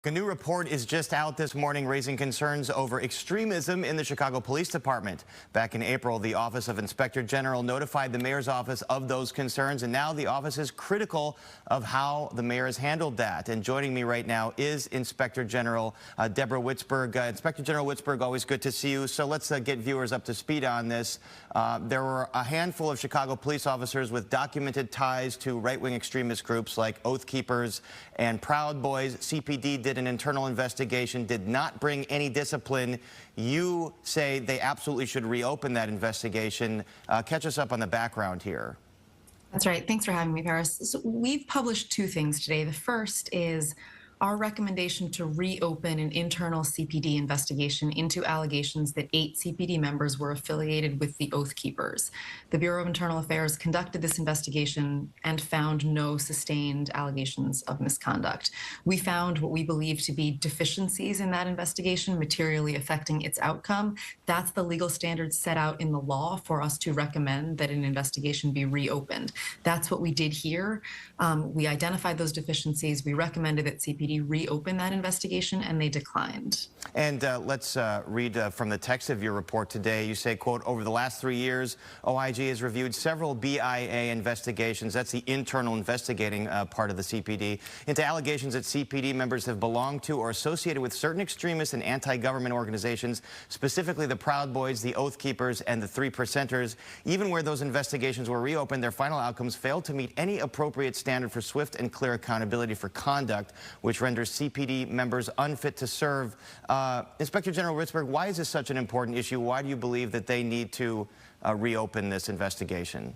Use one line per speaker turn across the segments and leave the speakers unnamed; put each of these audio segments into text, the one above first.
A new report is just out this morning raising concerns over extremism in the Chicago Police Department. Back in April, the Office of Inspector General notified the mayor's office of those concerns, and now the office is critical of how the mayor has handled that. And joining me right now is Inspector General Debrah Witzberg. Inspector General Witzberg, always good to see you. So let's get viewers up to speed on this. There were a handful of Chicago police officers with documented ties to right-wing extremist groups like Oath Keepers and Proud Boys. CPD did an internal investigation, did not bring any discipline. You say they absolutely should reopen that investigation. Catch us up on the background here.
That's right. Thanks for having me, Paris. So we've published two things today. The first is our recommendation to reopen an internal CPD investigation into allegations that 8 CPD members were affiliated with the Oath Keepers. The Bureau of Internal Affairs conducted this investigation and found no sustained allegations of misconduct. We found what we believe to be deficiencies in that investigation, materially affecting its outcome. That's the legal standard set out in the law for us to recommend that an investigation be reopened. That's what we did here. We identified those deficiencies. We recommended that CPD reopen that investigation, and they declined.
And let's read from the text of your report today. You say, quote, over the last 3 years, OIG has reviewed several BIA investigations, that's the internal investigating part of the CPD, into allegations that CPD members have belonged to or associated with certain extremist and anti-government organizations, specifically the Proud Boys, the Oath Keepers, and the 3%ers. Even where those investigations were reopened, their final outcomes failed to meet any appropriate standard for swift and clear accountability for conduct, which renders CPD members unfit to serve. Inspector General Witzberg, why is this such an important issue? Why do you believe that they need to reopen this investigation?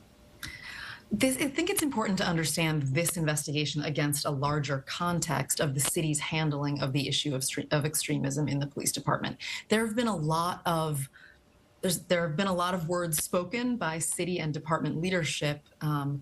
I think it's important to understand this investigation against a larger context of the city's handling of the issue of extremism in the police department. There have been a lot of words spoken by city and department leadership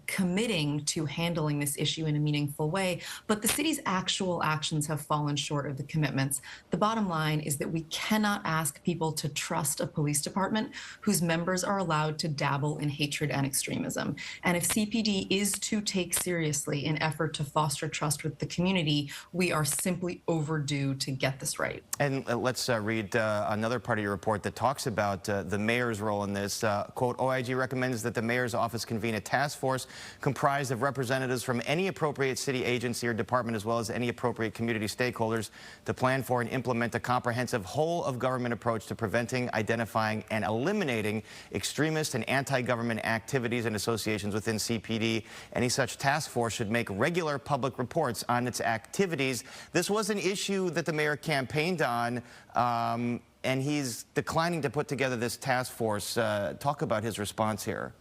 committing to handling this issue in a meaningful way, but the city's actual actions have fallen short of the commitments. The bottom line is that we cannot ask people to trust a police department whose members are allowed to dabble in hatred and extremism. And if CPD is to take seriously an effort to foster trust with the community, we are simply overdue to get this right.
And let's read another part of your report that talks about the mayor's role in this. Quote, OIG recommends that the mayor's office convene a task force comprised of representatives from any appropriate city agency or department, as well as any appropriate community stakeholders, to plan for and implement a comprehensive whole-of-government approach to preventing, identifying, and eliminating extremist and anti-government activities and associations within CPD. Any such task force should make regular public reports on its activities. This was an issue that the mayor campaigned on, and he's declining to put together this task force. Talk about his response here.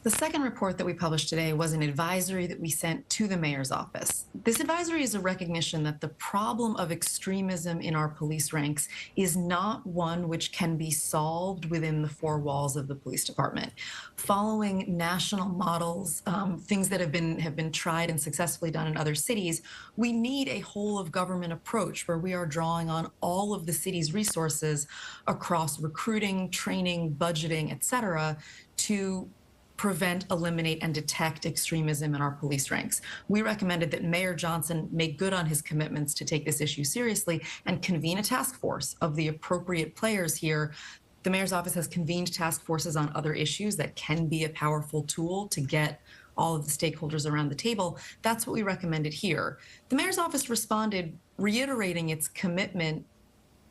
The second report that we published today was an advisory that we sent to the mayor's office. This advisory is a recognition that the problem of extremism in our police ranks is not one which can be solved within the four walls of the police department. Following national models, things that have been tried and successfully done in other cities, we need a whole of government approach where we are drawing on all of the city's resources across recruiting, training, budgeting, etc., to prevent, eliminate, and detect extremism in our police ranks. We recommended that Mayor Johnson make good on his commitments to take this issue seriously and convene a task force of the appropriate players here. The mayor's office has convened task forces on other issues that can be a powerful tool to get all of the stakeholders around the table. That's what we recommended here. The mayor's office responded, reiterating its commitment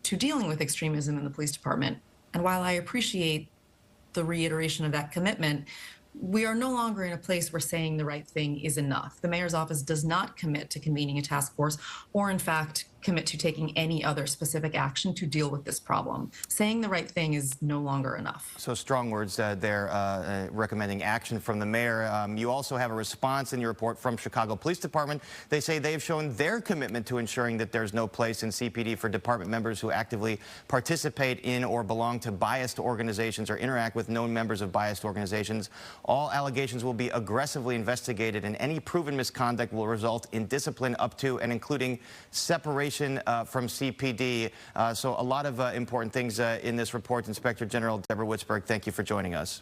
to dealing with extremism in the police department. And while I appreciate the reiteration of that commitment, we are no longer in a place where saying the right thing is enough. The mayor's office does not commit to convening a task force or, in fact, commit to taking any other specific action to deal with this problem. Saying the right thing is no longer enough.
So strong words there, recommending action from the mayor. You also have a response in your report from Chicago Police Department. They say they've shown their commitment to ensuring that there's no place in CPD for department members who actively participate in or belong to biased organizations or interact with known members of biased organizations. All allegations will be aggressively investigated, and any proven misconduct will result in discipline up to and including separation from CPD. So a lot of important things in this report. Inspector General Debrah Witzberg, thank you for joining us.